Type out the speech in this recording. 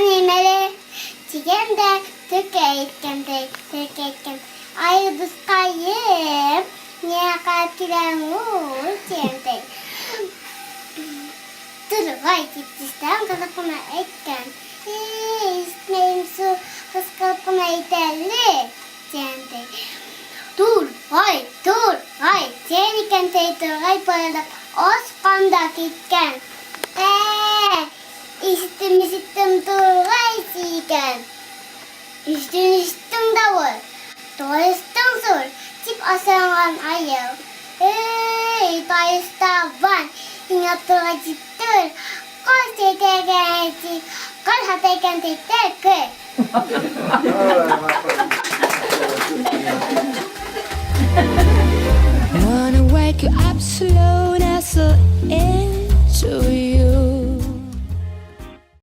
animale 지금대 듣게 있겠는데 아이고 스카이에 내가 기랑을 지는데 들어가 있지스랑 가서구나 있간 이스네임수 가서구나 있달래 지는데 dur vay seni terörü böyle oskamda gitken İstim dur vay siken üstün davul doyustun sur tip asangan ayel doyusta van ingat turacittur kol setegeci kol hateken tetek Wanna wake you up slow.